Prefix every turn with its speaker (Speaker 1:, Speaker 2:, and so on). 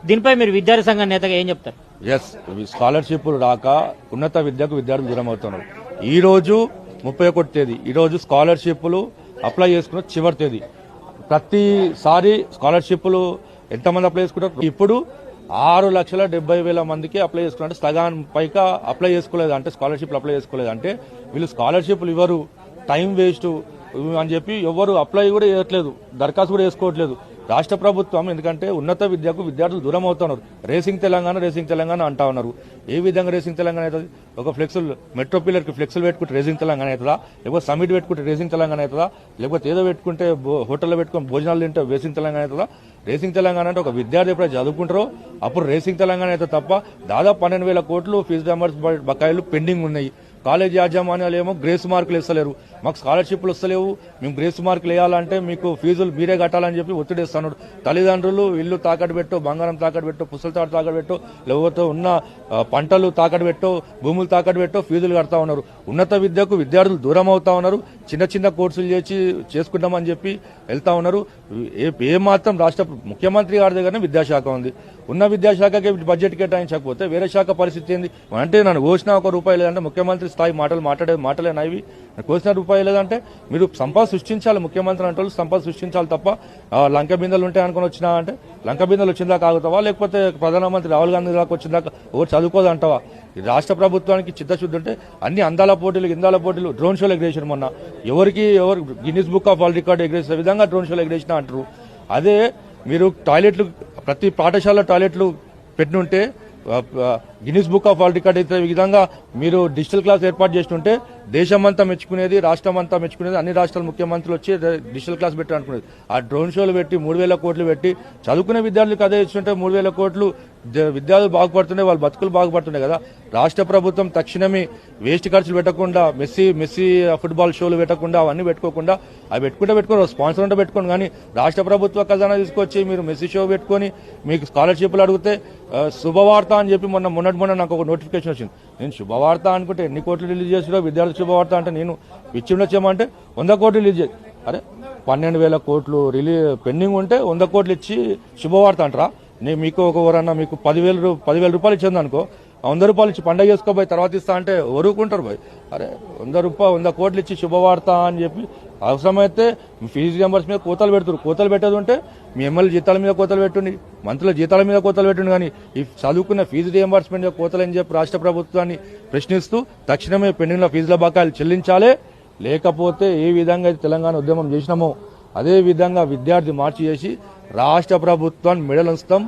Speaker 1: దీనిపై మీరు విద్యార్థి సంఘం నేతగా ఏం చెప్తారు?
Speaker 2: ఎస్, స్కాలర్షిప్లు రాక ఉన్నత విద్యకు విద్యార్థులు దూరం అవుతున్నారు. ఈ రోజు 31 తేదీ, ఈ రోజు స్కాలర్షిప్లు అప్లై చేసుకున్న చివరి తేదీ. ప్రతిసారి స్కాలర్షిప్లు ఎంతమంది అప్లై చేసుకుంటారు? ఇప్పుడు 6,70,000 మందికి అప్లై చేసుకున్నారు. సగాన్ పైగా అప్లై చేసుకోలేదు అంటే స్కాలర్షిప్లు అప్లై చేసుకోలేదు అంటే వీళ్ళు స్కాలర్షిప్లు ఇవ్వరు, టైం వేస్ట్ అని చెప్పి ఎవరు అప్లై కూడా చేయట్లేదు, దరఖాస్తు కూడా చేసుకోవట్లేదు రాష్ట్ర ప్రభుత్వం. ఎందుకంటే ఉన్నత విద్యకు విద్యార్థులు దూరం అవుతున్నారు. రేసింగ్ తెలంగాణ అంటా ఉన్నారు. ఏ విధంగా రేసింగ్ తెలంగాణ అవుతుంది? ఒక ఫ్లెక్సుల్ మెట్రో పిల్లర్కి ఫ్లెక్సులు పెట్టుకుంటే రేసింగ్ తెలంగాణ అవుతుందా? లేకపోతే సమిట్ పెట్టుకుంటే రేసింగ్ తెలంగాణ అవుతుందా? లేకపోతే ఏదో పెట్టుకుంటే హోటల్లో పెట్టుకుని భోజనాలు తింటే రేసింగ్ తెలంగాణ అవుతుందా? రేసింగ్ తెలంగాణ అంటే ఒక విద్యార్థి ఎప్పుడైతే చదువుకుంటారో అప్పుడు రేసింగ్ తెలంగాణ అయితే తప్ప దాదాపు 12,000 కోట్లు ఫీజు రియంబర్స్ బకాయిలు పెండింగ్ ఉన్నాయి. కాలేజ్ యాజమాన్యాలు ఏమో గ్రేస్ మార్కులు ఇస్తలేరు, మాకు స్కాలర్షిప్లు వస్తలేవు, మేము గ్రేస్ మార్కులు వేయాలంటే మీకు ఫీజులు మీరే కట్టాలని చెప్పి ఒత్తిడి ఇస్తున్నాడు. తల్లిదండ్రులు ఇల్లు తాకట్టు పెట్టో, బంగారం తాకట్టు పెట్టో, పుస్తల తాడు తాకట్టు పెట్టో, లేకపోతే ఉన్న పంటలు తాకట్టు పెట్టో, భూములు తాకట్టు పెట్టో ఫీజులు కడతా ఉన్నారు. ఉన్నత విద్యకు విద్యార్థులు దూరం అవుతా ఉన్నారు. చిన్న చిన్న కోర్సులు చేసుకుంటామని చెప్పి వెళ్తా ఉన్నారు. ఏ మాత్రం రాష్ట్ర ముఖ్యమంత్రి గారి దగ్గరనే విద్యాశాఖ ఉంది. ఉన్న విద్యాశాఖకి బడ్జెట్ కేటాయించకపోతే వేరే శాఖ పరిస్థితి ఏంది? అంటే నన్ను కోసిన ₹1 లేదంటే ముఖ్యమంత్రి స్థాయి మాటలేనా ఇవి? కోసిన రూపాయి లేదంటే మీరు సంపద సృష్టించాలి. ముఖ్యమంత్రి అంటే సంపద సృష్టించాలి తప్ప లంక బిందెలు ఉంటాయి అనుకుని వచ్చినా అంటే లంక బిందెలు వచ్చిందాకా ఆగుతావా? లేకపోతే ప్రధానమంత్రి రాహుల్ గాంధీ దాకా వచ్చిందాకా ఎవరు చదువుకోదంటావా? రాష్ట్ర ప్రభుత్వానికి చిత్తశుద్ధి ఉంటే అన్ని అందాల పోటీలు, ఇందాల పోటీలు, డ్రోన్ షోలు ఎగరేసారు మొన్న. ఎవరు Guinness book of world record ఎగరేసే విధంగా డ్రోన్ షోలు ఎగరేసినా అంటారు. అదే మీరు టాయిలెట్లు ప్రతి పాఠశాల టాయిలెట్లు పెట్టినుంటే Guinness book of world record అయితే ఈ విధంగా మీరు డిజిటల్ క్లాస్ ఏర్పాటు చేస్తుంటే దేశమంతా మెచ్చుకునేది, రాష్ట్రం అంతా మెచ్చుకునేది. అన్ని రాష్ట్రాల ముఖ్యమంత్రులు వచ్చి డిజిటల్ క్లాస్ పెట్టి అనుకునేది. ఆ డ్రోన్ షోలు పెట్టి 3,000 కోట్లు పెట్టి చదువుకునే విద్యార్థులకు అదే ఇస్తుంటే 3,000 కోట్లు విద్యార్థులు బాగుపడుతుండే, వాళ్ళ బతుకులు బాగుపడుతుండే కదా. రాష్ట్ర ప్రభుత్వం తక్షణమే వేస్ట్ ఖర్చులు పెట్టకుండా, మెస్సీ ఫుట్బాల్ షోలు పెట్టకుండా, అవన్నీ పెట్టుకోకుండా అవి పెట్టుకుని స్పాన్సర్ ఉంటే పెట్టుకోండి. కానీ రాష్ట్ర ప్రభుత్వ ఖజానా తీసుకొచ్చి మీరు మెస్సీ షో పెట్టుకొని మీకు స్కాలర్షిప్లు అడిగితే శుభవార్త అని చెప్పి మొన్న నాకు ఒక నోటిఫికేషన్ వచ్చింది. నేను శుభవార్త అనుకుంటే ఎన్ని కోట్లు రిలీజ్ చేసినా విద్యార్థి శుభవార్త అంటే నేను పిచ్చిలో చేయమంటే 100 కోట్లు రిలీజ్ చేసి, అరే 12,000 కోట్లు పెండింగ్ ఉంటే 100 కోట్లు ఇచ్చి శుభవార్త అంటారా? నేను మీకు ఎవరన్నా మీకు 10,000 రూపాయలు ఇచ్చింది అనుకో, 100 రూపాయలు ఇచ్చి పండగ చేసుకోబోయి తర్వాత ఇస్తా అంటే ఊరుకుంటారు పోయి. అరే 100 కోట్లు ఇచ్చి శుభవార్త అని చెప్పి అవసరమైతే ఫీజు రియంబర్స్ మీద కోతలు పెడుతున్నారు. కోతలు పెట్టేది ఉంటే మీ ఎమ్మెల్యే జీతాల మీద కోతలు పెట్టుండి, మంత్రుల జీతాల మీద కోతలు పెట్టుండి. కానీ ఈ చదువుకున్న ఫీజు రియంబర్స్మెంట్ కోతలు అని చెప్పి రాష్ట్ర ప్రభుత్వాన్ని ప్రశ్నిస్తూ తక్షణమే పెండింగ్ ఫీజుల బకాయిలు చెల్లించాలి. లేకపోతే ఏ విధంగా తెలంగాణ ఉద్యమం చేసినామో అదే విధంగా విద్యార్థి మార్చి చేసి రాష్ట్ర ప్రభుత్వాన్ని మెడలుస్తాం.